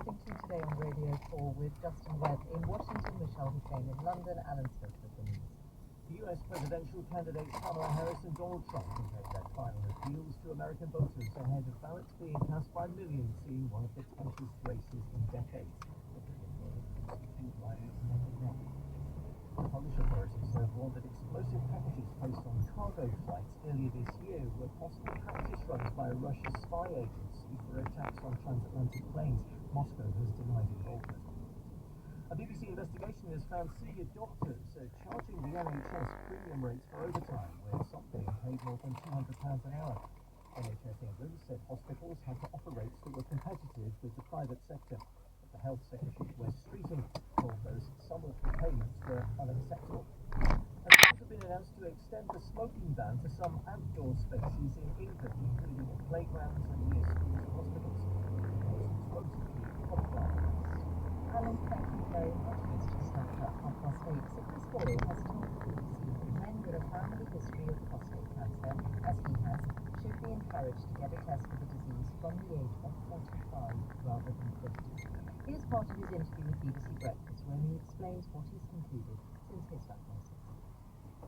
Huffington Today on Radio 4 with Justin Webb in Washington, Michelle Hussein in London, Alan Smith with the news. The US presidential candidates Kamala Harris and Donald Trump have made their final appeals to American voters ahead of ballots being cast by millions in one of the tightest races in decades. Polish authorities have warned that explosive packages placed on cargo flights earlier this year were possible practice runs by a Russian spy agency for attacks on transatlantic planes. Moscow has denied involvement. A BBC investigation has found senior doctors charging the NHS premium rates for overtime, with some being paid more than £200 an hour. NHS England said hospitals had to offer rates that were competitive with the private sector. But the Health Secretary, Wes Streeting, told those some of the payments were unacceptable. Plans have been announced to extend the smoking ban to some outdoor spaces in England, including playgrounds and near schools and hospitals. Alan, thank you very much. It's just at 8:30. So Chris Hoyle has told the BBC that men with a family history of prostate cancer, as he has, should be encouraged to get a test for the disease from the age of 45 rather than 50. Here's part of his interview with BBC Breakfast, when he explains what he's concluded since his diagnosis.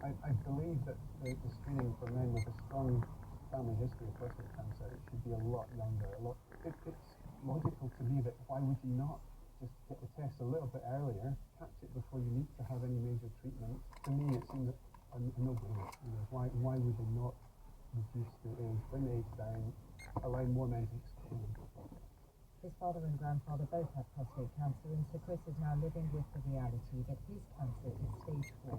I believe that the screening for men with a strong family history of prostate cancer should be a lot younger. It's logical to me that why would you not just get the test a little bit earlier, catch it before you need to have any major treatment? To me, it seems a no-brainer. Why would they not reduce the age, bring the age down, allow more men to explain? His father and grandfather both had prostate cancer, and Sir Chris is now living with the reality that his cancer is stage 4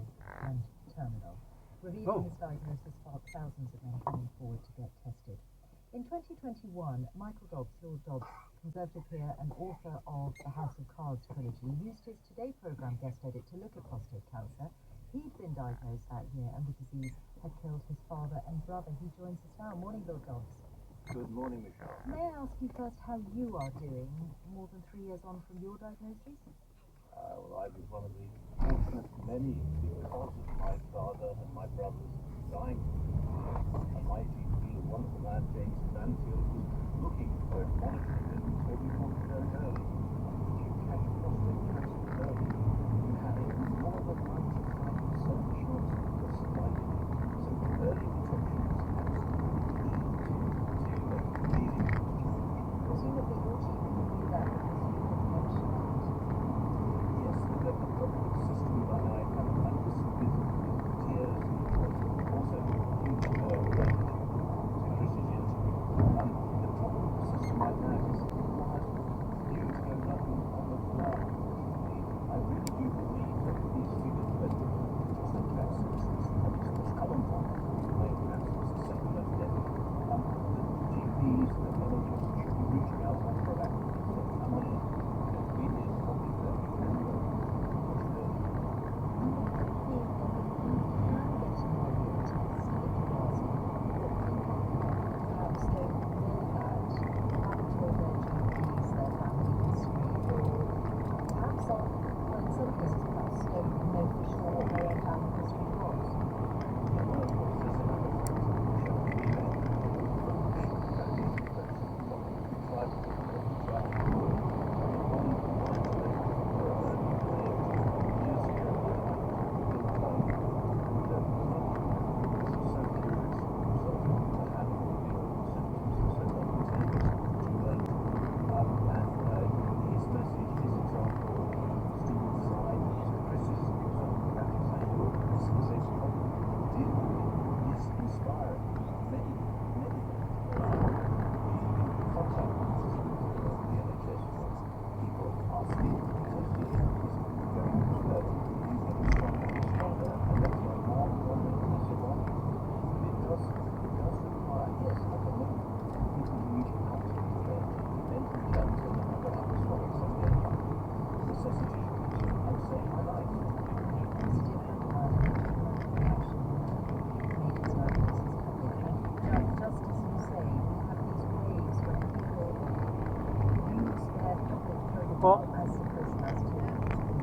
and terminal. Revealing his diagnosis sparked thousands of men coming forward to get tested. In 2021, Michael Dobbs, Hill Dobbs, Conservative peer and author of the House of Cards trilogy, used his Today programme guest edit to look at prostate cancer. He'd been diagnosed that year, and the disease had killed his father and brother. He joins us now. Morning, Bill Dobbs. Good morning, Michelle. May I ask you first how you are doing more than 3 years on from your diagnosis? Well, I was one of the fortunate many because of my father and my brothers dying. And my GP, a wonderful man, James Banfield, was looking for monitoring it, so we caught it very early. If you catch prostate cancer early, you have a more than 95% chance of surviving. So early detection is absolutely key to leading to discharge. Presumably your GP knew that because you had mentioned it. Yes, the system that I have, and this is with tears, also huge range to Chris's interview. The problem with the system right now is it requires you to go knocking on the door. I really do believe that these figures that prostate cancer is the most common form of male cancer, is the second most deadly. The GPs and the NHS should be reaching out more proactively. So come on in. We did probably that we can go much earlier.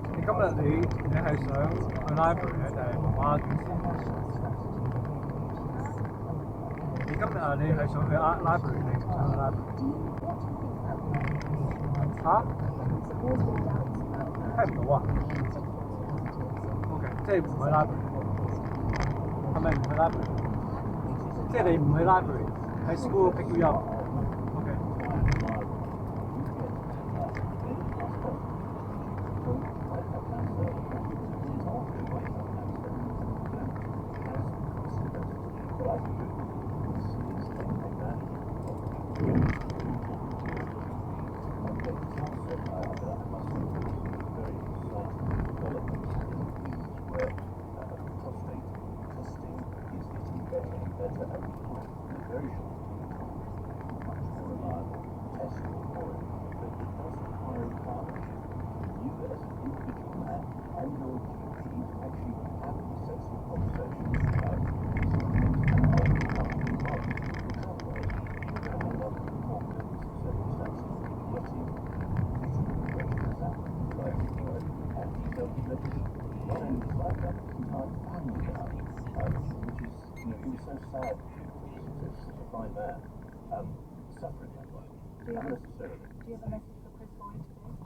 你今日你係想去 library 咧，定係媽媽？今日你係想去 art library 定想去 library？ 嚇？聽唔到啊？OK， 即係唔去 library， 係咪唔去 library？ 即係你唔去 library， 喺 school pick you up。OK。Suffering that way. Do you have a Unnecessarily. message for Chris Boyd today?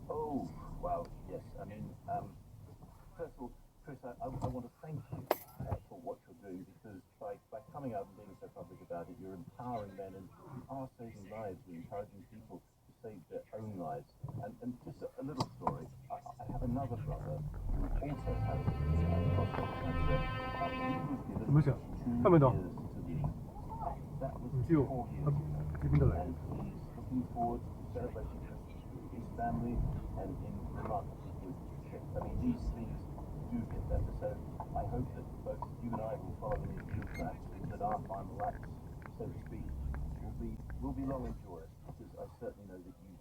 Oh, well, yes. I mean, first of all, Chris, I want to thank you for what you're doing, because by coming out and being so public about it, you're empowering men and you are saving lives. You're encouraging people to save their own lives. And just a little story. I have another brother who also has prostate cancer. He was given 2 years to live. That was 4 years ago. And he's looking forward to celebrating Christmas with his family and in remarkably good shape. I mean, these things do get better, so I hope that both you and I will follow in his footsteps, and that our final acts, so to speak, will be long and joyous, because I certainly know that you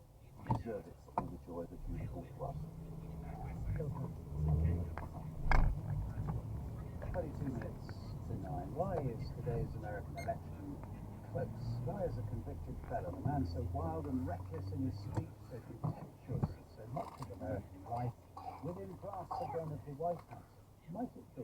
deserve it for all the joy that you brought to us. 22 minutes to 9. Why is today's American election close? Why is a convicted felon, a man so wild and reckless in his speech, so contemptuous of so much of American life, within grasp again of the White House? Might it be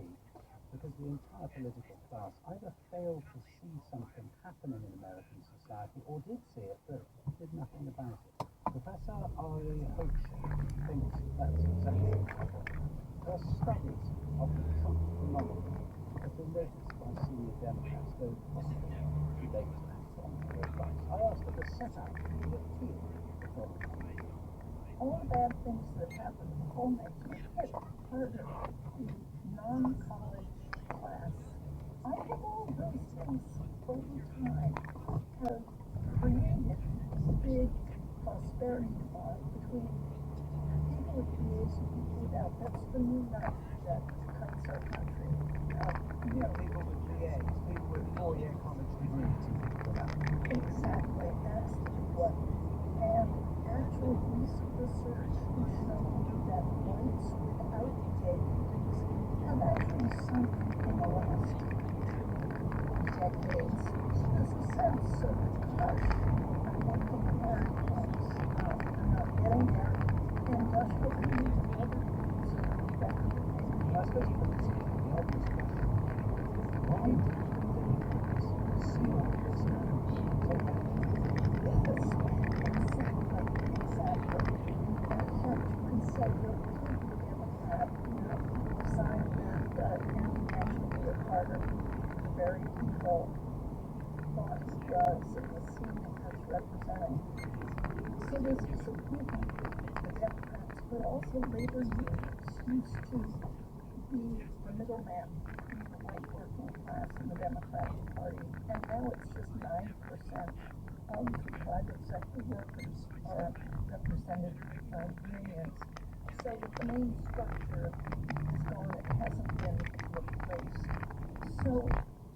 because the entire political class either failed to see something happening in American society, or did see it but did nothing about it? Professor Ari Hochschild thinks that's exactly what happened. Her studies of the Trump phenomenon have been noticed by senior Democrats, though possibly debated on their advice. I asked her to set out the appeal for Donald Trump. All the bad things that happen to the whole nation hit harder the non-college class. I think all those things over time have created a big prosperity divide between people with PhDs and people without. That's the new knife that cuts our country. People with BAs, people with 4-year college degrees, and people without. Exactly, that's what. And actual recent research has shown that whites without degrees have actually sunk in the last 2 decades. There's a sense of hush. I'm working hard class. I'm not getting there. And desperately need to get it. I suppose you could see the obvious question. Why did the Democrats see all this now? Take that. Very people thought he was and was seen as representing citizens of Cuba, the Democrats, but also labor unions used to be the middleman between the white working class and the Democratic Party, and now it's just 9% of the private sector workers are represented by unions. So the main structure is gone, it hasn't been replaced. So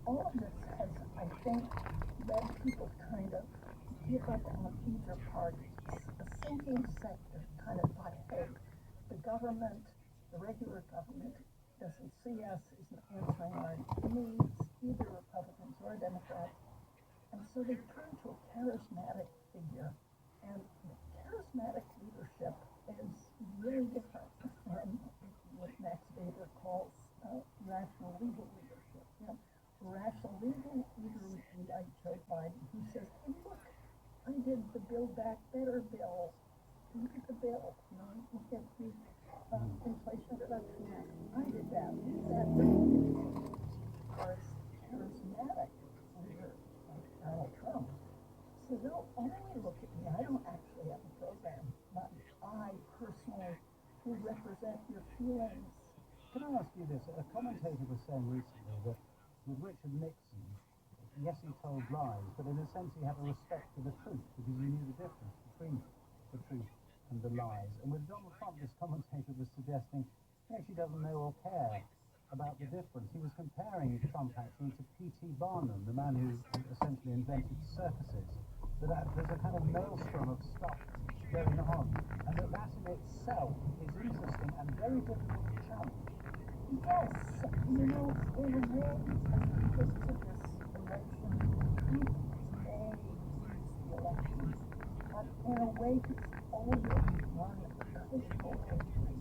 all of this has, I think, led people to kind of give up on either party. A sinking sector kind of thought, hey, the government, the regular government, doesn't see us, isn't answering our needs, either Republicans or Democrats. And so they turned to a charismatic figure. And charismatic leadership is really different from what Max Weber calls rational legal leadership. Rational legal leaders look at the bill, you know, look at the Inflation Reduction Act. I did that. That was charismatic under Donald Trump. So they'll only look at me. I don't actually have a program, but I personally will represent your feelings. Can I ask you this? A commentator was saying recently that with Richard Nixon, yes, he told lies, but in a sense he had a respect for the truth because he knew the difference between the truth and the lies. And with Donald Trump, this commentator was suggesting he actually doesn't know or care about the difference. He was comparing Trump actually to P.T. Barnum, the man who essentially invented circuses. That there's a kind of maelstrom of stuff going on, and that in itself is interesting and very difficult to challenge. Yes, you know, in a way, just to this election, Trump may lose the election, but in a way, he's already won critical victory.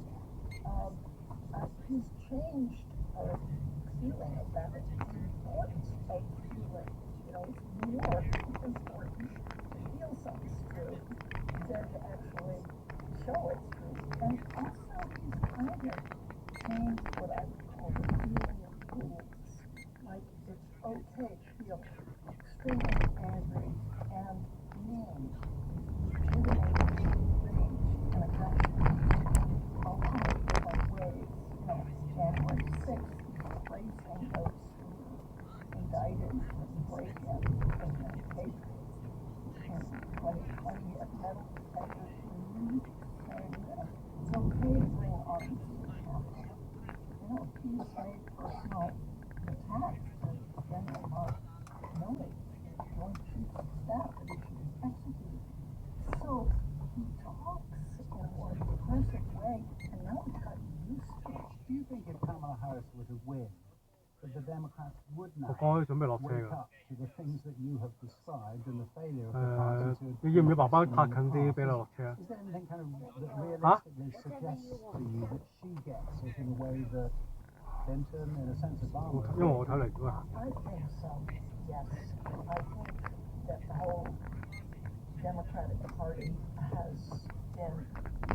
He's changed our feeling about the importance of feeling. You know, it's more important to feel something's true than to actually show it's true. And also, he's kind of changed what I would call the feeling of rules. Like, it's okay to feel extremely angry and mean, rejuvenating, rage, and aggression. A lot of different ways. You know, January 6th, praising those who were indicted for the break-in and patriots. In 2020, at metal detectors removed, saying that it's okay to bring arms to the Capitol. You know, he's made personal attacks to General Mark Milley, Joint Chief of Staff, that he should be executed. So he talks in a more aggressive way, and now we've gotten used to it. Do you think if Kamala Harris were to win, that the Democrats would now 我講可以準備落車 wake 㗎。 up to the things that you have described and the failure of the party to 你要唔要爸爸 in 拍 the 近啲 past? 俾你落車啊？ Is there anything kind of that realistically suggests to you that she gets it in a way that Clinton, in a sense, Obama? 因為我睇嚟都係。 I think so, yes. I think that the whole Democratic Party has been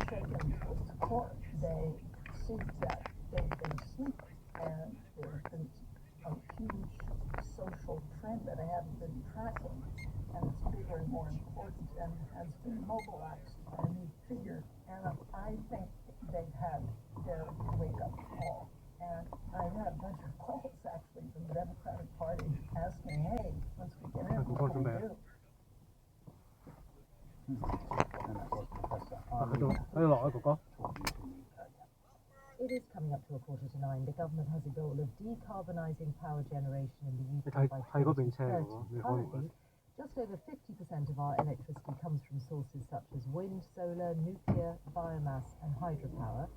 shaken to its core. They see that they've been asleep, and there's been a huge social trend that I haven't been tracking, and it's bigger and more important and has been mobilized by a new figure. And I think they've had their wake-up call. And I had a bunch of calls actually from the Democratic Party asking, hey, once we get in, what can we do? And that was Professor 喺度落啊，哥哥。 It is coming up to 8:45. The government has a goal of decarbonising power generation in the 你 UK 睇 by 睇嗰邊車喎， 2030. 你可以 Currently, just over 50% of our electricity comes from sources such as wind, solar, nuclear, biomass and hydropower.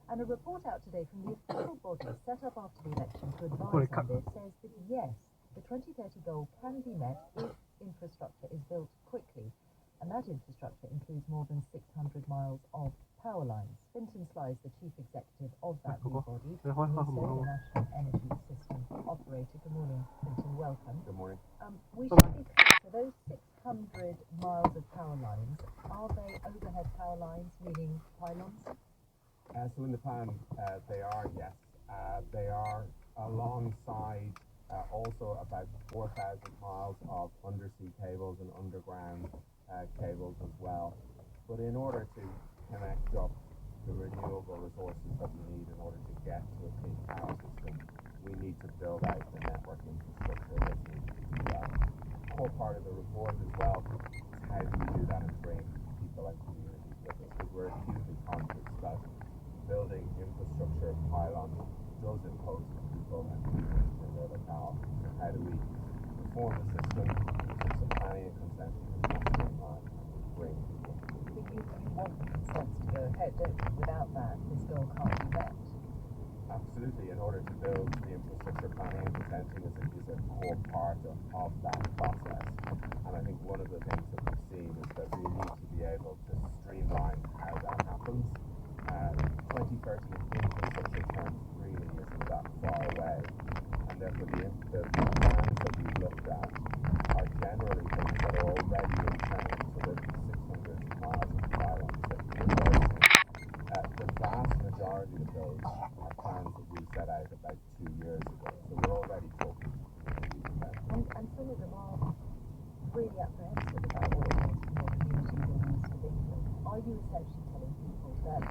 And a report out today from the official body set up after the election to advise on this says that yes, the 2030 goal can be met if infrastructure is built quickly. And that infrastructure includes more than 600 miles of power lines. Fintan Sly is the chief executive of that new body, and also the National Energy System Operator. Good morning, Fintan, welcome. Good morning. We should be clear, so those 600 miles of power lines, are they overhead power lines, meaning pylons? So in the plan, they are, yes. They are alongside also about 4,000 miles of undersea cables and underground cables as well. But in order to connect up the renewable resources that we need in order to get to a clean power system, we need to build out the network infrastructure that needs to do that. A core part of the report as well is how do we do that and bring people and communities with us, because we're acutely conscious that building infrastructure pylons does impose on people and communities in their locale. How do we reform the system, some planning and consenting is not streamlined, and we bring people. But you want the consents to go ahead, don't you? Without that, this goal can't be met. Absolutely. In order to build the infrastructure, planning and consenting is a core part of that process. And I think one of the things that we've seen is that we need to be able to streamline how that happens. 2030 in infrastructure terms really isn't that far away. And therefore the plans that we've looked at are generally things that are already in train. So there's 600 miles of pylons that you essentially telling people that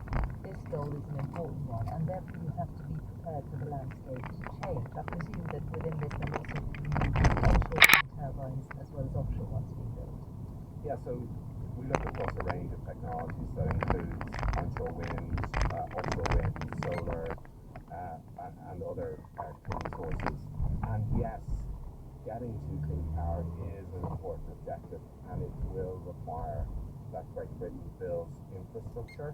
this goal is an important one and therefore you have to be prepared for the landscape to change? I presume that within this there will also be onshore wind turbines as well as offshore ones being built. Yeah, so we look across a range of technologies that includes onshore wind, offshore wind, solar, and other clean sources. And yes, getting to clean power is an important objective, and it will require that Great Britain builds infrastructure.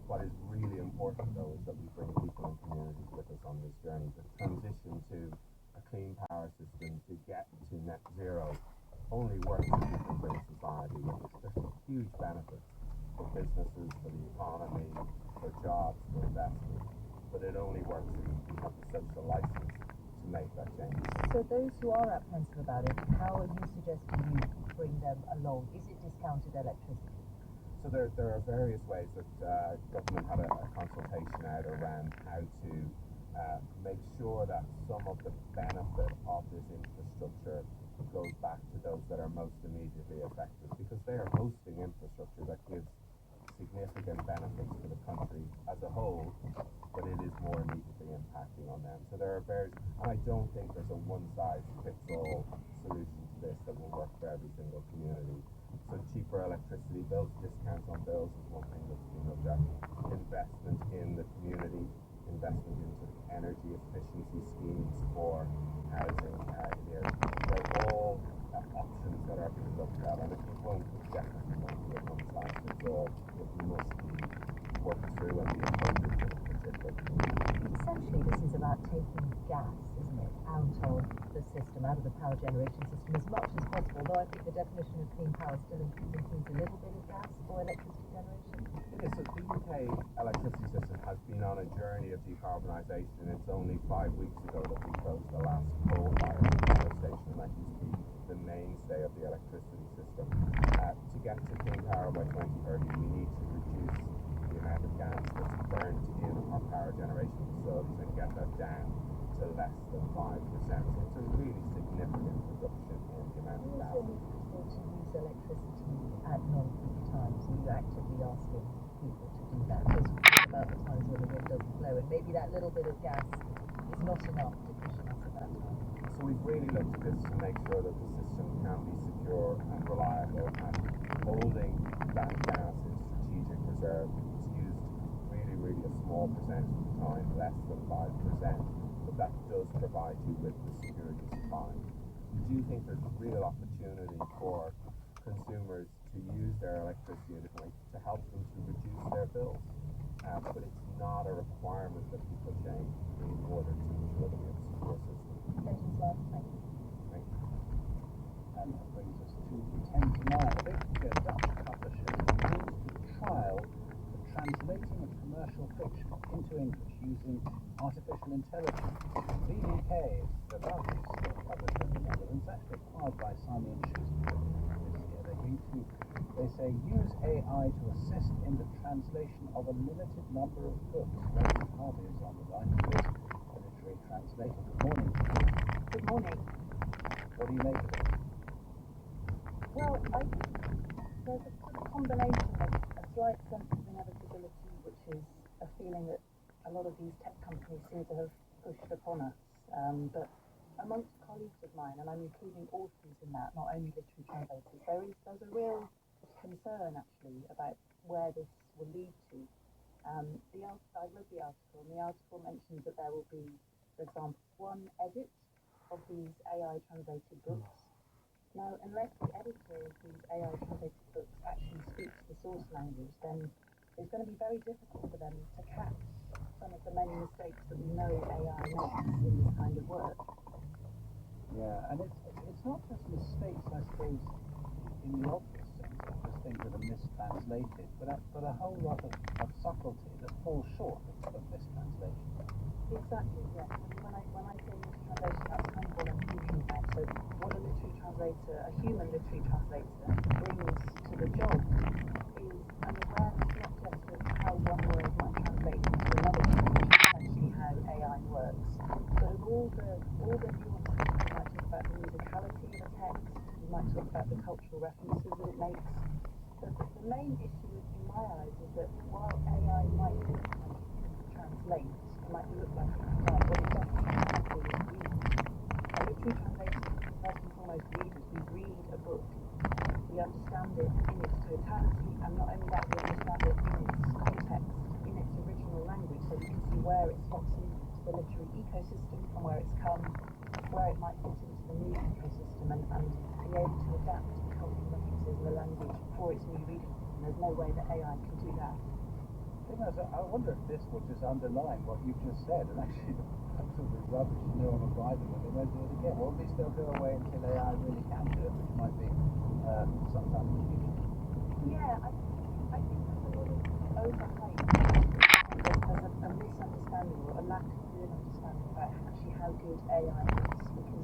What is really important, though, is that we bring people and communities with us on this journey. The transition to a clean power system to get to net zero only works if we can bring society with us. There's huge benefits for businesses, for the economy, for jobs, for investment. But it only works if we have the social license to make that change. So those who are apprehensive about it, how are you suggesting you bring them along? Is it discounted electricity? So there are various ways that government had a consultation out around how to make sure that some of the benefit of this infrastructure goes back to those that are most immediately affected, because they are hosting infrastructure that gives significant benefits to the country as a whole, but it is more immediately impacting on them. So there are various, and I don't think there's a one-size-fits-all solution to this that will work for every single community. So cheaper electricity bills, discounts on bills is one thing that's being looked at. Investment in the community, investment into energy efficiency schemes for housing in the area. They're all options that are being looked at, and it definitely won't be a one-size-fits-all. It must be worked through and be appropriate for the particular community. Essentially, this is about taking gas, isn't it, out of the system, out of the power generation system as much as possible, though I think the definition of clean power still includes a little bit of gas for electricity generation. Yes, so the UK electricity system has been on a journey of decarbonisation. It's only 5 weeks ago that we closed the last coal-fired power station, and that used to be the mainstay of the electricity system. To get to clean power by 2030, we need to reduce the amount of gas that's burnt in our power generation facilities and get that down to less than 5%. So it's a really significant reduction in the amount of You gas. also need people to use electricity at non-peak times, so you're actively asking people to do that. Just think about the times when the wind doesn't blow, and maybe that little bit of gas is not enough to cushion us at that time. So we've really looked at this to make sure that the system can be secure and reliable, and holding that gas in strategic reserve. It's used really a small percentage of the time, less than 5%, but that does provide you with the security supply. We do think there's a real opportunity for consumers to use their electricity differently to help them to reduce their bills, but it's not a requirement that people change in order to ensure that we have a secure system. Thank you, Slide. Thank you. Thank you. And that brings us to 10 to 9. A big Dutch publisher begins to trial the translating of commercial fiction into English using artificial intelligence. VDK is the largest publisher in the Netherlands, actually acquired by Simon & Schuster this year. They say, use AI to assist in the translation of a limited number of books. Rosie Harvey is on the line, who is a literary translator. Good morning. Good morning. What do you make of it? Well, I think there's a sort of combination of a slight sense of inevitability, which is a feeling that a lot of these tech companies seem to have pushed upon us. But amongst colleagues of mine, and I'm including authors in that, not only literary translators, there's a real concern actually about where this will lead to. I read the article, and the article mentions that there will be, for example, one edit of these AI translated books. Now, unless the editor of these AI translated books actually speaks the source language, then it's going to be very difficult for them to catch some of the many mistakes that we know AI makes in this kind of work. Yeah, and it's not just mistakes, I suppose, in the obvious sense, of just things that are mistranslated, but a whole lot of subtlety that falls short of mistranslation. Exactly, yes. When I say mistranslation, that's kind of what I'm thinking about. So what a literary translator, a human literary translator, brings to the job is an awareness not just of how one word might translate into another word, which is essentially how AI works, but of all the nuances. You might talk about the musicality of a text, you might talk about the cultural references that it makes. But the main issue, in my eyes is that while AI might look like it can translate, it might look like it can write, what it doesn't exactly is read. And the true translators, first and foremost readers, we read a book, we understand it in its totality, and not only that, we understand it in its context, in its original language, so we can see where it slots into the literary ecosystem, from where it's come, where it might fit into the new ecosystem, and be able to adapt cultural references in the language for its new reading. And there's no way that AI can do that. I wonder if this will just underline what you've just said, and actually the absolutely rubbish neural advisor when they won't do it again. Or at least they'll go away until AI really can do it, which might be sometime in the future. Yeah, I think there's a lot of overhype. There's a misunderstanding or a lack of good understanding about actually how good AI is, because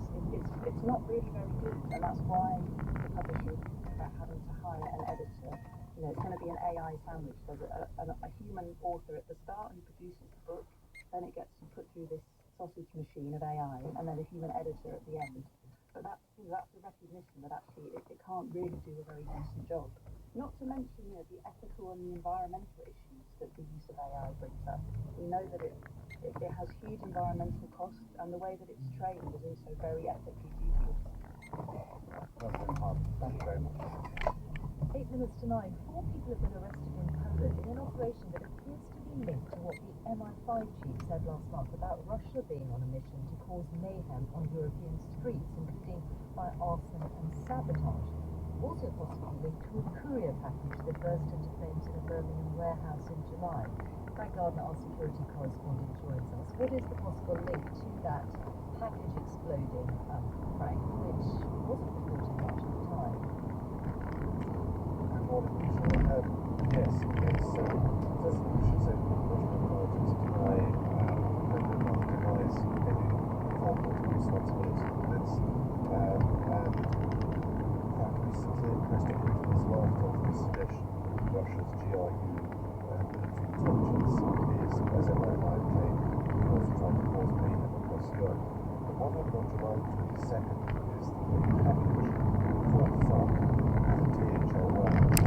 it's not really very good, and that's why the publisher is about having to hire an editor. You know, it's going to be an AI sandwich. There's a human author at the start who produces the book, then it gets put through this sausage machine of AI, and then a human editor at the end. But that's a recognition that actually it can't really do a very decent job. Not to mention, you know, the ethical and the environmental issues that the use of AI brings up. We know that it has huge environmental costs, and the way that it's trained is also very ethically dubious. Thank you very much. 8 minutes to 9, 4 people have been arrested in Poland in an operation that appears to be linked to what the MI5 chief said last month about Russia being on a mission to cause mayhem on European streets, including by arson and sabotage. Also possibly linked to a courier package that burst into flames in a Birmingham warehouse in July. Frank Gardner, our security correspondent, joins us. What is the possible link to that package exploding, Frank, which wasn't reported much at the time? Yes, it's first of all, we should say that the Russian authorities deny any fault or responsibility for this. And that recently investigated as well of the suggestion that Russia's GRU military intelligence is, as MI5 claim, also trying to cause mayhem across Europe. But what happened on July 22nd is that the package brought from the DHL warehouse,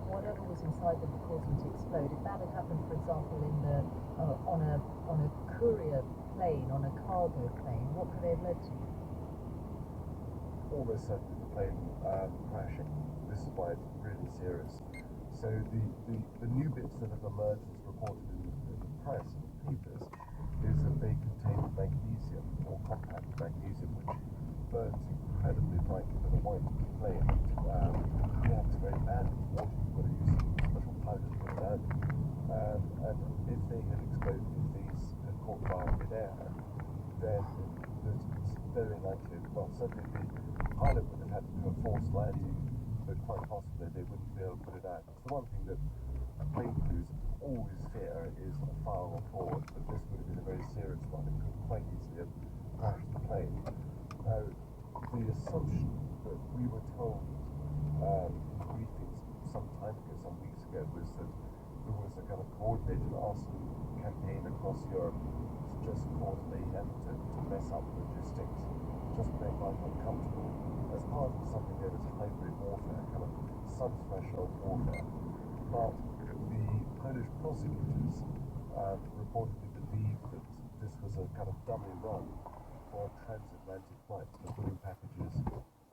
whatever was inside them that caused them to explode, if that had happened, for example, in the on a courier plane, on a cargo plane, what could they have led to? Almost certainly the plane crashing. This is why it's really serious. So the new bits that have emerged as reported in the press and papers is that they contain magnesium, or compact magnesium, which burns incredibly brightly with a white flame. Reacts very badly to water. You've got to use special powder to put it out. And if they had exploded, if these had caught fire mid-air, then it's very likely, well, certainly the pilot would have had to do a forced landing, but quite possibly they wouldn't be able to put it out. It's the one thing that plane crews always fear is a fire on board, but this would have been a very serious one. It could quite easily have crashed the plane. Now, the assumption that we were told in briefings some time ago, some weeks ago, was that there was a kind of coordinated arson campaign across Europe to just cause mayhem, to mess up logistics, just make life uncomfortable, as part of something that is hybrid warfare, kind of sub-threshold warfare. But the Polish prosecutors reportedly believed that this was a kind of dummy run for transatlantic flights, for putting packages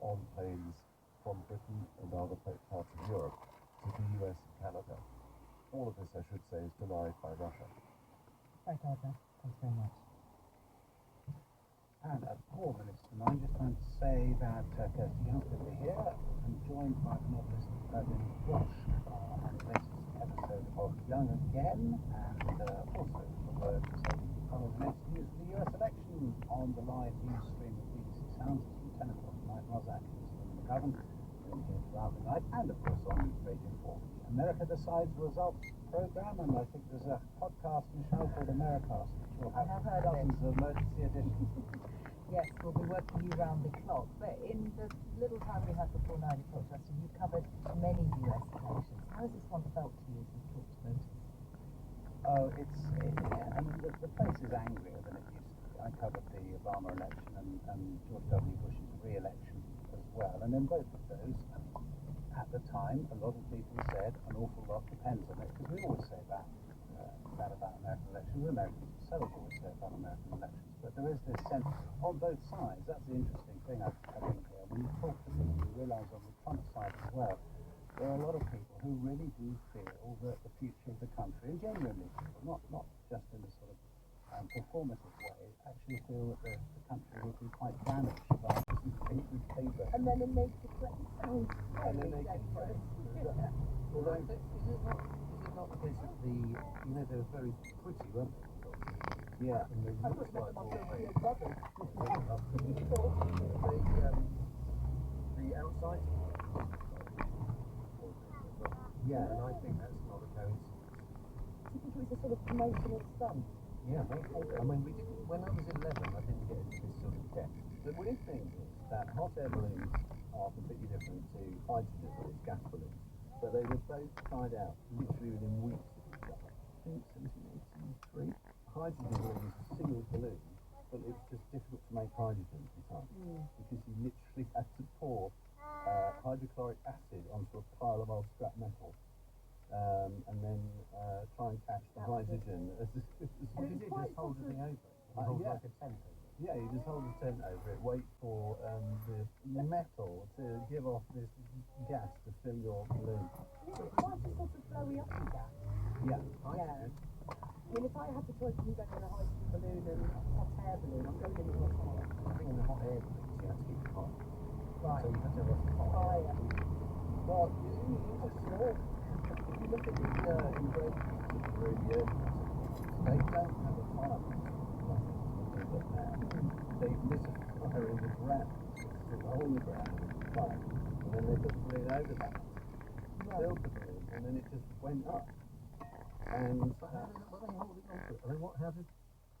on planes from Britain and other parts of Europe to the US and Canada. All of this, I should say, is denied by Russia. Right, Gardner. Thanks very much. And at 4 minutes to 9, just time to say that Kirsty Young here. I'm joined by the novelist Irving Welsh on the latest episode of Young Again, and also a word to say the latest news of the US election on the live news stream of BBC Sounds from 10 o'clock tonight. Roz Atkins and McGovern will be here throughout the night, and of course on Radio 4. America Decides Results programme, and I think there's a podcast, Michelle, called Americast, which will have dozens of emergency editions. Yes, we'll be working you round the clock. But in the little time we have before 9 o'clock, Justin, you've covered many US elections. How has this one felt to you as you've talked about it? Oh, I mean, the place is angrier than it used to be. I covered the Obama election and George W. Bush's re-election as well. And in both of those, at the time, a lot of people said an awful lot depends on it, because we always say that about American elections. Americans themselves always say about American elections. But there is this sense on both sides. That's the interesting thing I think here. When you talk to people, you realise on the Trump side as well, there are a lot of people who really do feel that the future of the country, and genuinely people, not just in a sort of performative way, actually feel that the country will be quite damaged by this paper. And then it makes the place sound And then they can play. Although, is it not the case that they were very pretty, weren't they? Yeah. And they looked like the outside. Yeah, and I think that's not a coincidence. Do you think it was a sort of promotional stunt? Yeah, I mean, when I was 11, I didn't get into this sort of depth. The weird thing is that hot air balloons are completely different to hydrogen balloons, gas balloons. But they were both tried out literally within weeks of each other. I think 1783. Hydrogen balloon was a single balloon, but it was just difficult to make hydrogen at the time because you literally had to pour hydrochloric acid onto a pile of old scrap metal. And then try and catch the hydrogen. Did you just hold the thing over? Like a tent over it? Yeah, you just hold the tent over it, wait for the metal to give off this gas to fill your balloon. Is it quite a sort of flowy up gas? Yeah. Yeah. I mean, if I had to choose between going in a hydrogen balloon and a hot air balloon, I'm going in the hot air. I think in the hot air balloons you have to keep it hot. Right. So you have to have a hot air. Well, you just small. If you look at the engravings of the really early ones, they don't have a fire like they've got now. They lit a fire in the ground. It's a hole in the ground, fire. And then they put the balloon over that, filled the balloon, and then it just went up. And so how did were they holding on to it? I mean,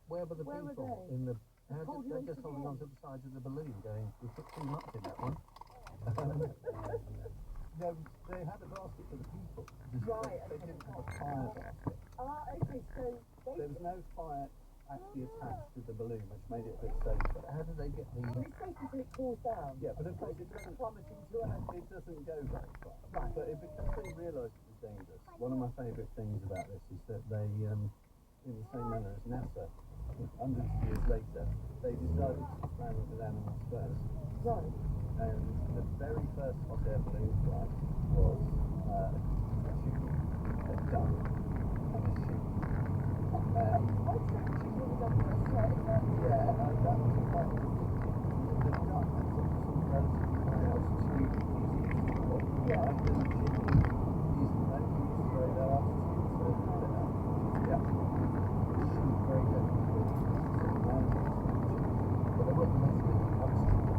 where were the people in the... They're just holding on to the sides of the balloon going, we put too much in that one. They had a basket for the people. Right. They didn't have a fire basket. Okay, so There was no fire actually attached to the balloon, which made it a bit safe. But how did they get the... it's safe until it cools down. Yeah, but of course it doesn't plummeting to it. It doesn't go very far. Right. But because they realised it was dangerous, one of my favourite things about this is that they, in the same manner as NASA, hundreds of years later, they decided to experiment with animals first. Right. And the very first hot air balloon flight was a chicken, a duck, and a sheep. I'd say chicken was on the first one, isn't it? Yeah, that was quite the duck took some relatively high altitude, easy to fly. Yeah, and the chicken used very low altitude, so yeah. Sheep very good. But they weren't mostly obviously.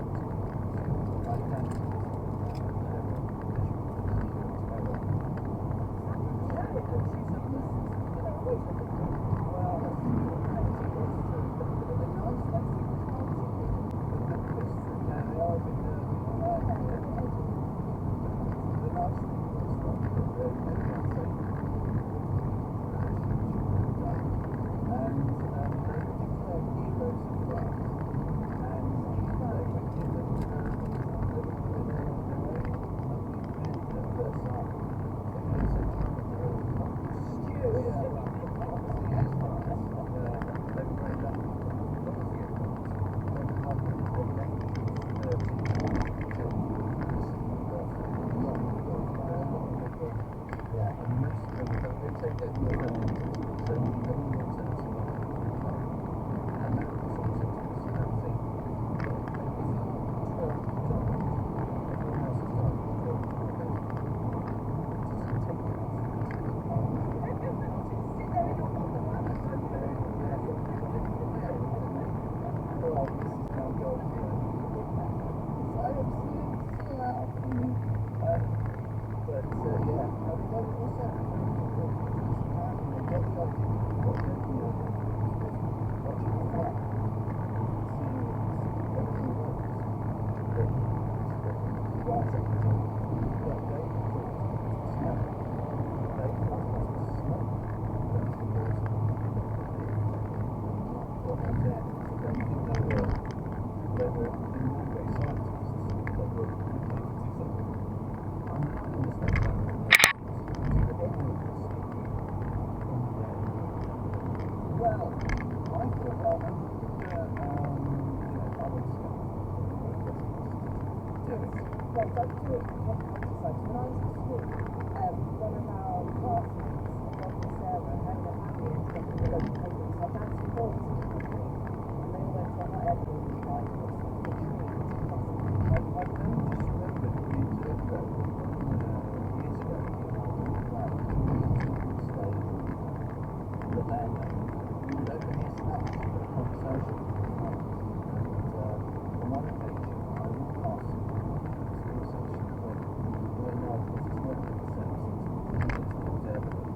well, don't do it from countryside. When I was at school, one of our classmates, Bob and Sarah, had a family and stuff in the local paper. So our dad's involved in the company, and they went to a hot air balloon flight and got stuck in a tree. I don't just remember years ago, years ago, the landowner, nobody has snatched the conversation. And on one occasion, I walked past a school section and went, well, no, this is not in the services, it's called Everton.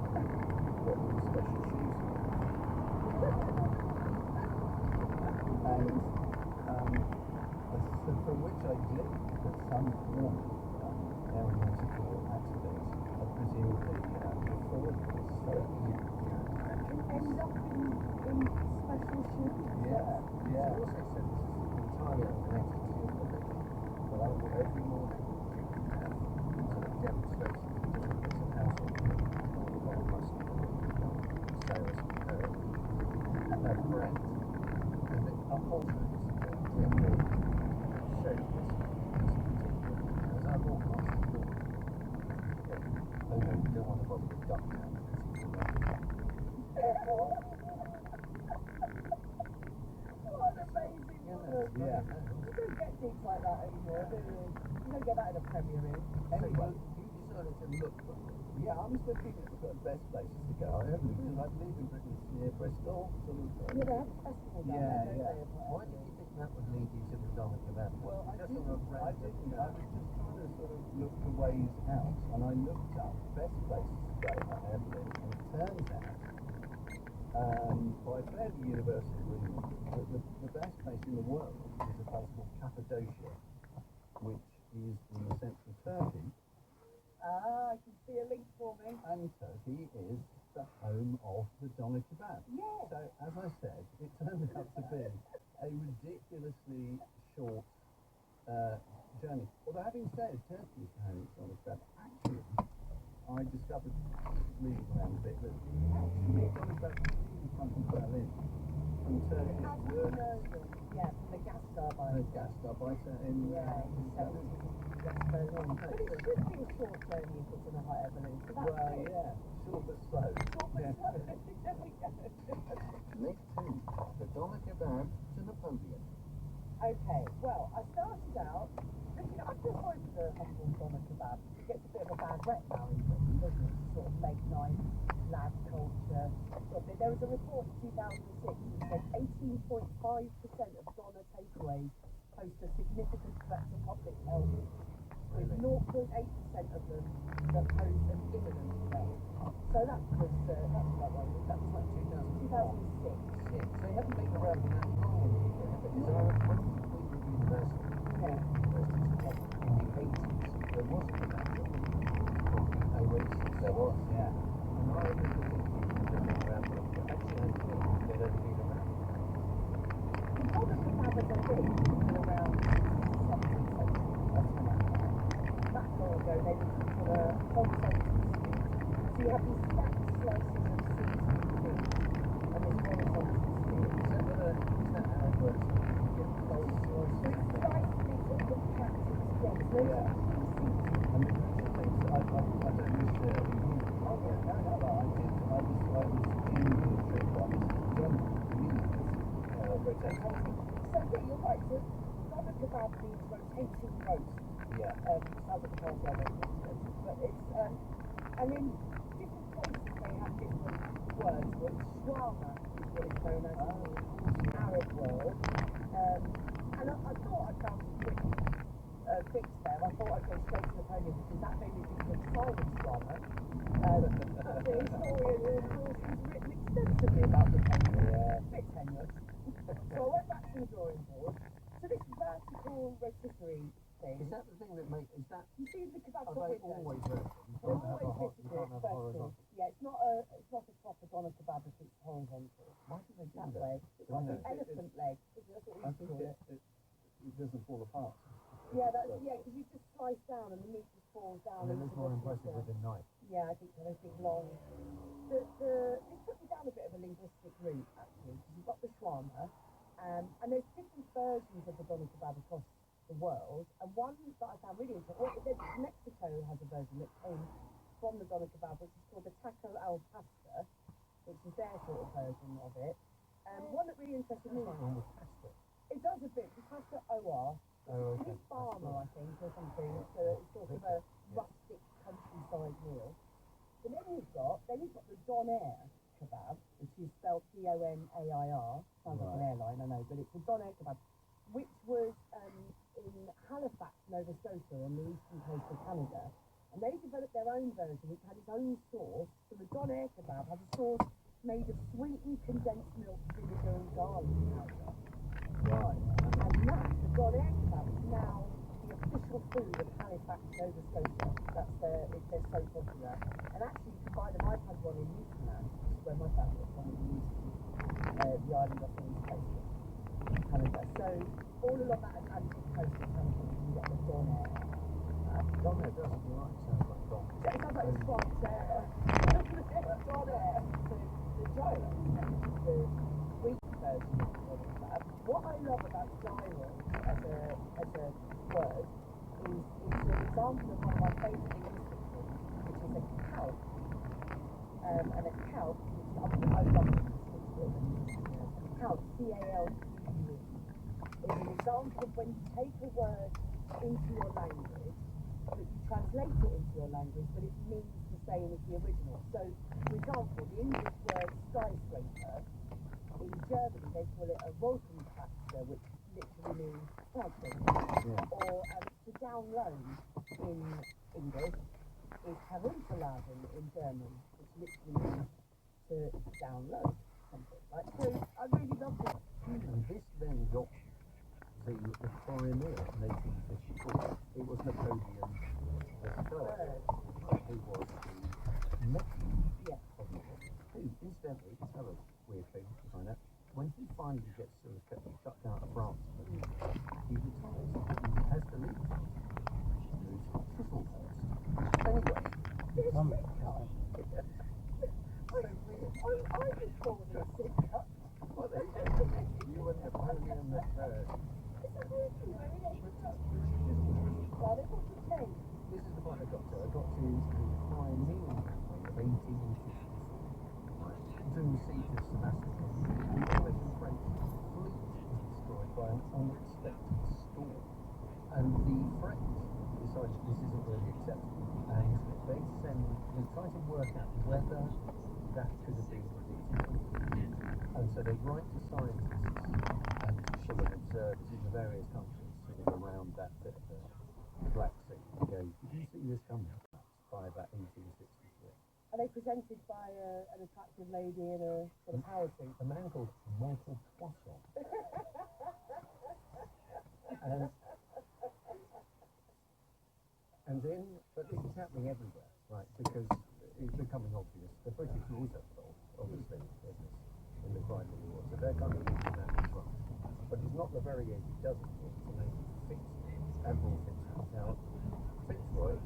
What with the special shoes? And so from which I gleaned that some form of aeronautical accident, presumably before this, so End up in special shoes. yeah. She also said this is entirely unconnected to your profession, but every morning she would have sort of demonstrations of different bits of household all the very muscular sales with her and her friend. And the upholstery was therefore showed this particular, as I walked past the door, I don't want to bother with duck now because it's all right. What an amazing woman. Yeah. You don't get things like that anymore, do you? You don't get that in a Premier Inn. Anyway, you decided to look for it. Yeah, I'm still thinking it's the best places to go. I have because I believe in Britain near Bristol, sort of. Yeah, they have a festival down there, don't they? Why did you think that would lead you to the Dominica Kebab? Well, I didn't. I didn't. I was just trying to sort of look for ways out, and I looked up best places to go in Airblin, and it turns out, by fairly universal agreement, that the best place in the world is a place called Cappadocia, which is in central Turkey. Ah, I can see a link for me. And Turkey is the home of the doner kebab. Yeah. So, as I said, it turned out to be a ridiculously short journey. Although, having said Turkey is the home of doner kebab, actually, I discovered, reading around a bit, that actually doner kebab really come from Berlin, from Turkish workers. Yeah, from the gas turbine. The Gastarbeiter in In 70s. Yes, Berlin. But it should be a short journey if it's in a hot air balloon. So that's Well, good. yeah, short but slow. Short but Yeah. slow. There we go. Link 2, the doner kebab to Napoleon. Okay, well, I started out looking. I feel sorry for the humble doner kebab. It gets a bit of a bad rep now in Britain, doesn't it? Sort of late night lab culture. There was a report in 2006 that said 18.5% of doner takeaways pose a significant threat to public health, with 0.8% of them that pose an imminent threat. So that was that one. That was like 2006. So you haven't been around that long in the UK, but is there when we were at university, Yeah. in the 80s, there was a kebab shop. Oasis. There was, yeah. And I remember thinking, looking around, but actually I think they'd only been around. The doner kebab as a thing has been around since the 17th century. That's when I that long ago they would put a horizontal spit. So you have these fat slices of seasoned meat and this horizontal spit. Is that how it works? You get cold slices. So it's sliced meat that look practice, yes, those Yeah. are seasoned. And the things I don't wish to oh yeah, no, I did. I was in the military once, German, rotating. So yeah, you're right. So doner kebab means rotating roast. Yeah. Sounds like a party I don't know, but it's and in different places they have different words. But shawarma is what it's known as in the Arab world. And I thought I found a quick fix there. I thought I'd go straight to Napoleon because that made me think of silent shawarma. The historian, of course, has written extensively about Napoleon. Yeah. Bit tenuous. So I went back to the drawing board. So this vertical rotisserie thing. Is that the thing that makes? Is that? You see the kebab Are shop they window? always vertical? You They're can't have a always you can't have a horizontal. Yeah, it's not a proper doner kebab if it's horizontal. Why do they do That that? way. It's like an Yeah. elephant leg. That's what we I used to think call it. it doesn't fall apart. Yeah, because you just slice down and the meat just falls down. And it into looks more the impressive pizza. with a knife. Yeah, I think so. Those big long. This took me down a bit of a linguistic route actually, because you've got the shawarma, and there's different versions of the doner kebab across the world. And one that I found really interesting, Mexico has a version that came from the doner kebab, which is called the taco al pasta, which is their sort of version of it. One that really interested me. It does a bit. The pasta OR. It's farmer, I think, or something. So it's sort of a rustic countryside meal. But then you've got the Donair kebab, which is spelled Donair. Sounds like an airline, I know, but it's a Donair kebab, which was in Halifax, Nova Scotia, on the eastern coast of Canada. And they developed their own version, which had its own sauce. So the Donair kebab has a sauce made of sweetened condensed milk, vinegar, and garlic powder. Right. And that, the Donair kebab, is now the official food of Halifax, Nova Scotia. They're so popular. And actually, you can buy them. I've had one in Newfoundland, which is where my family is from, the island off the east coast of Canada. So all along that Atlantic coast of Canada, you can get the Donair. Donair does, you're right, it sounds like Don. Yeah, it sounds like a Swan Donair. So the gyro, the sweet version of the Donair kebab. What I love about gyro as a word is it's an example of one of my favourite linguistic things, which is a calc. And a calc, which I love linguistics really. A calc, C-A-L-C-U-E, is an example of when you take a word into your language, that you translate it into your language, but it means the same as the original. So, for example, the English word skyscraper, in Germany they call it a Wolkenkratzer, which literally means skyscraper. Or to download in English is herunterladen in German, which literally means to download something. Right? So I really love this. And this then got the pioneer in 1854. It was Napoleon III, who was the nephew of Napoleon, who, incidentally, let's have a weird thing to find out. When he finally gets sort of chucked out of France, he retires. He has to leave. Moves to Chislehurst. Anyway, I was born in Sidcup. well, there you go. You and Napoleon III. This is the point I got to. I got to the pioneering campaign of 1854. During the siege of Sebastopol, the English and French fleet was destroyed by an unexpected storm. And the French decided this isn't really acceptable. And they tried to work out whether that could have been predicted. And so they write to scientists and sort of observers in the various countries sort of around that bit of the Black Sea. They go, did you see this coming? By about 1863. Are they presented by an attractive lady in a sort of power suit? A man called Michael Poisson. And then, but this is happening everywhere, right? Because it's becoming obvious. The British also involved, obviously, in the Crimean War, so they're kind of using that as well. But it's not the very end, it doesn't. It's a name Fitzroy, Admiral Fitzroy. Now, Fitzroy,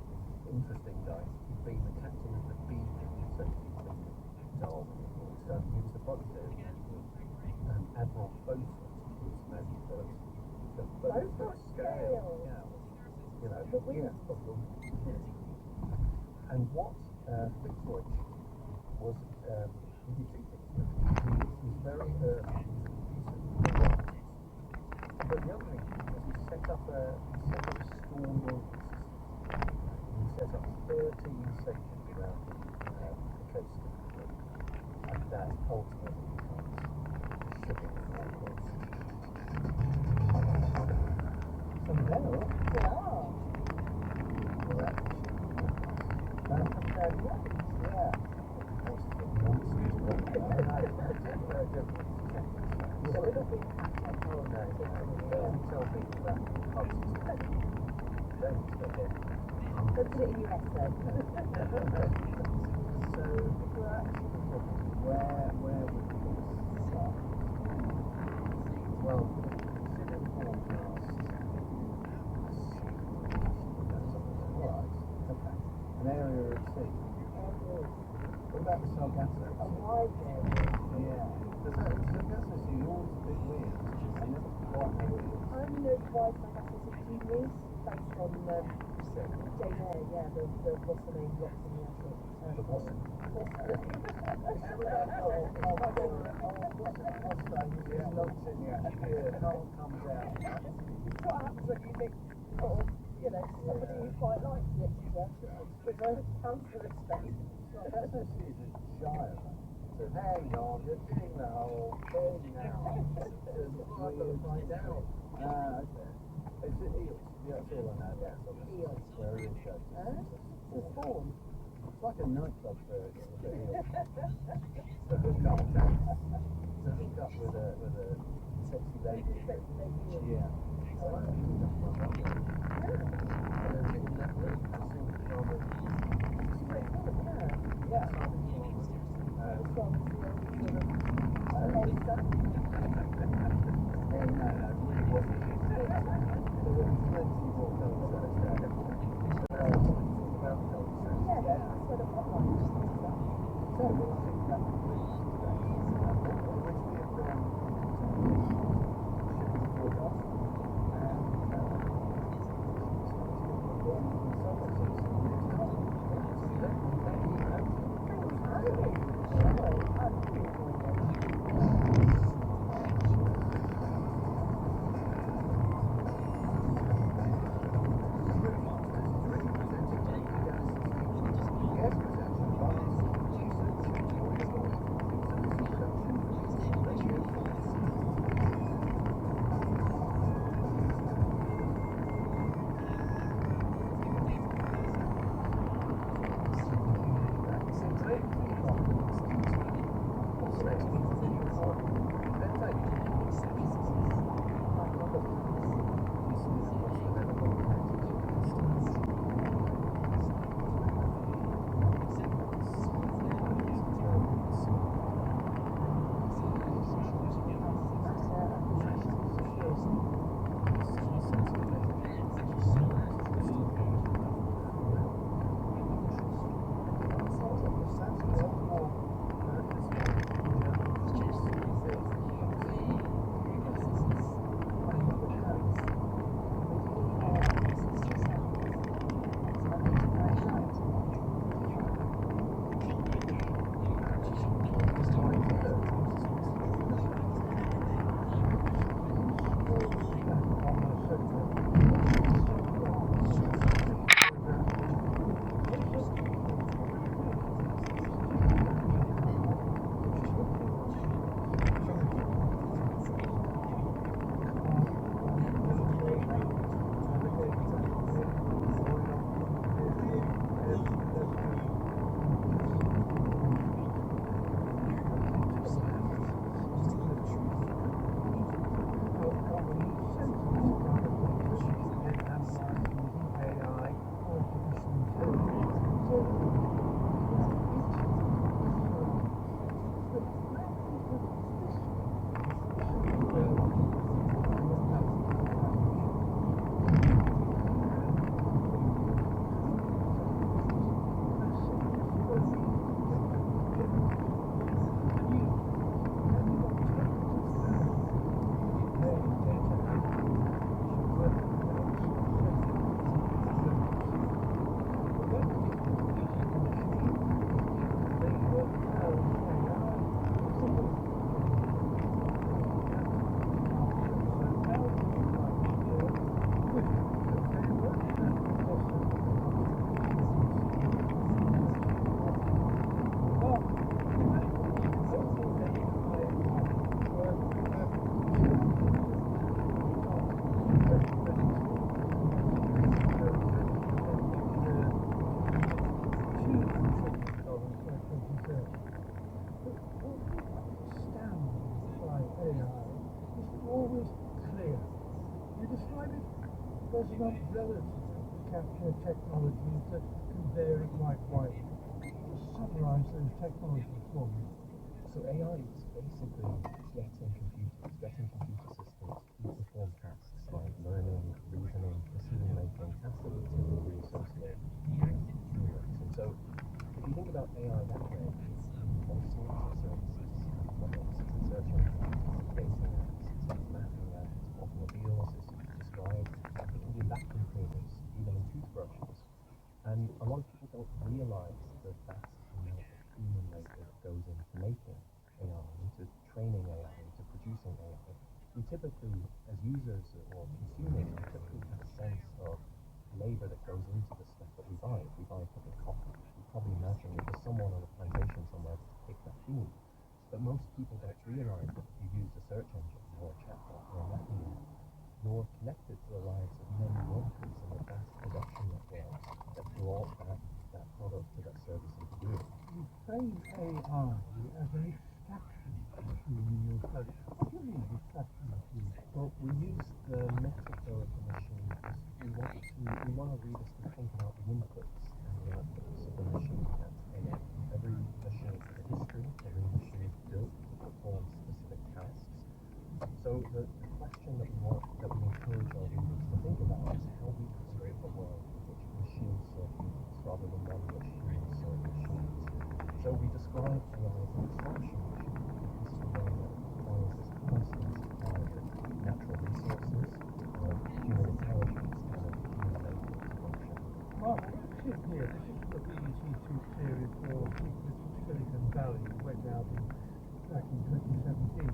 interesting guy, he'd been the captain of the B, so he's been Darwin, so he was the bodyguard and Admiral Beaufort, who was Matthew First. The Beaufort scale. Yeah. You know, and what Fitzroy was, he did two things. He was very early. But the other thing was he set up a storm warning system. He set up 13 stations around the coast of the Cape, and that ultimately becomes shipping forwards. So there, Let's put it in your accent. So, if we're actually looking, where would we start? Well, consider the forecast. Right, okay. An area at sea. What about the Sargasso? A wide area. Yeah. The Sargasso Sea, always a bit weird. I never quite know what it is. I only know the wide Sargasso Sea Genius, based on Jane Eyre, yeah, the what's the name, lots in the attic. The Boston. What happens when you think, sort of, you know, somebody who quite likes literature with a cancerous face? That's actually a shy of that. So hang on, you're doing the whole thing now. I've got to find out. Okay. It's eels. Yeah, that's all I know about them. Eels. They're eel shaped. It's a spawn. It's like a nightclub for eels. So hook up. So hook up with a sexy lady. Sexy lady. Yeah. So I don't think that's what I'm doing. And then in that room, I saw the drama. Yeah. There's enough relative to capture technologies that can vary quite widely. Just summarize those technologies for me. So AI is basically getting computer systems to perform tasks like learning, reasoning, decision making, tasks that we typically associate with humans. And so if you think about AI that way, it's all sorts of services from it. It's searching apps, it's dating apps, it's mapping apps, it's automobiles, it's described. It can do And a lot of people don't realize the vast amount of human labor that goes into making AI, into training AI, into producing AI. We typically, as users or consumers, we typically have a sense of labor that goes into the stuff that we buy. If we buy a cup of coffee, we probably imagine there's someone on a plantation somewhere to pick that bean. But most people don't realize that if you use a search engine or a chatbot or a messenger, you're connected to the lives of many workers in the vast production networks that brought that product to that service into being. You frame AI as an extraction machine in your study. What do you mean extraction machine? Well, we use the metric of the machine because we want our readers to think about the inputs and the outputs of the machine that's AI. Every machine has a history, every machine is built to perform specific tasks. So the question that we encourage our readers to think about is how we could create a world in which machines serve humans rather than one in which humans serve machines. So we describe AI as an extraction machine because we know that it requires this constant supply of natural resources, of human intelligence, and of human labor to function. Mark, let's sit here. This is the BBC Two series for Secrets of Silicon Valley, went out back in 2017.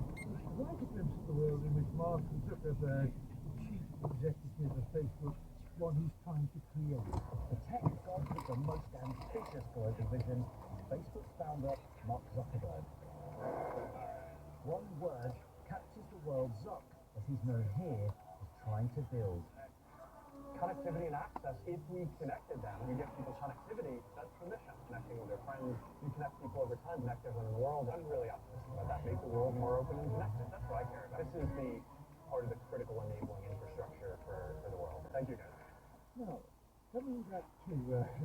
Right a glimpse of the world in which Mark Zuckerberg, the chief executive of Facebook, what he's trying to create. The tech god with the most ambitious global vision is Facebook's founder, Mark Zuckerberg. One word captures the word Zuck, as he's known here, is trying to build. Connectivity and access, if we connected them, we give people connectivity, that's permission, connecting with their friends. You connect people over time, connect everyone in the world. I'm really optimistic about that. Make the world more open and connected. That's what I care about. This is the part of the critical enabling infrastructure for the world. Thank you, guys. Now, coming back to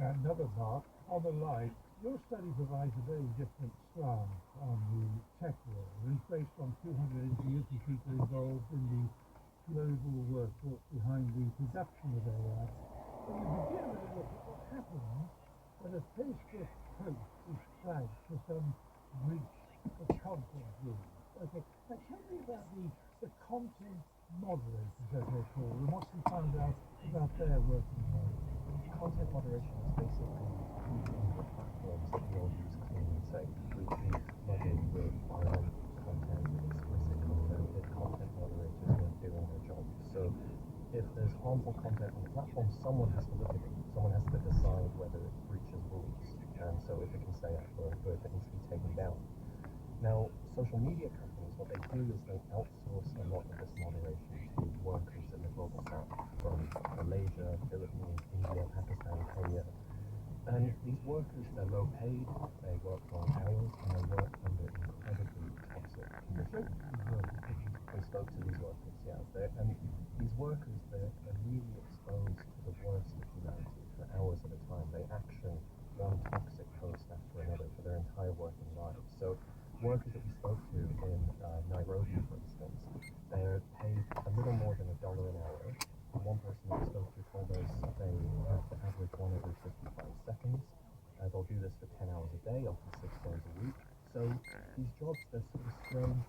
another Mark, on the line, your study provides a very different slant on the tech world. It's based on 200 engineers and people involved in the global workforce behind the production of AI. But you begin with a look at what happens when a Facebook post is flagged for some breach of content rules. Okay, now tell me about the content moderators, as they're called, and what you found out about their working model. Content moderation is basically keeping the platforms that we all use clean and safe. We've flooded with violent content, with explicit content, if content moderators weren't doing their job. So if there's harmful content on the platform, someone has to look at it. Someone has to decide whether it breaches rules, and so if it can stay up or if it needs to be taken down. Now, social media companies, what they do is they outsource a lot of this moderation to workers in the global south, from Malaysia, Philippines, India, Pakistan, Kenya. And these workers, they're low paid, they work long hours, and they work under incredibly toxic conditions. We spoke to these workers, yeah. And these workers, they're really exposed to the worst of humanity for hours at a time. They action one toxic post after another for their entire working lives. So workers that we spoke to in Nairobi, for instance, they're paid a little more than $1 an hour. And one person that we spoke to told us they have to average one every 55 seconds. They'll do this for 10 hours a day, often 6 days a week. So these jobs, they're sort of strange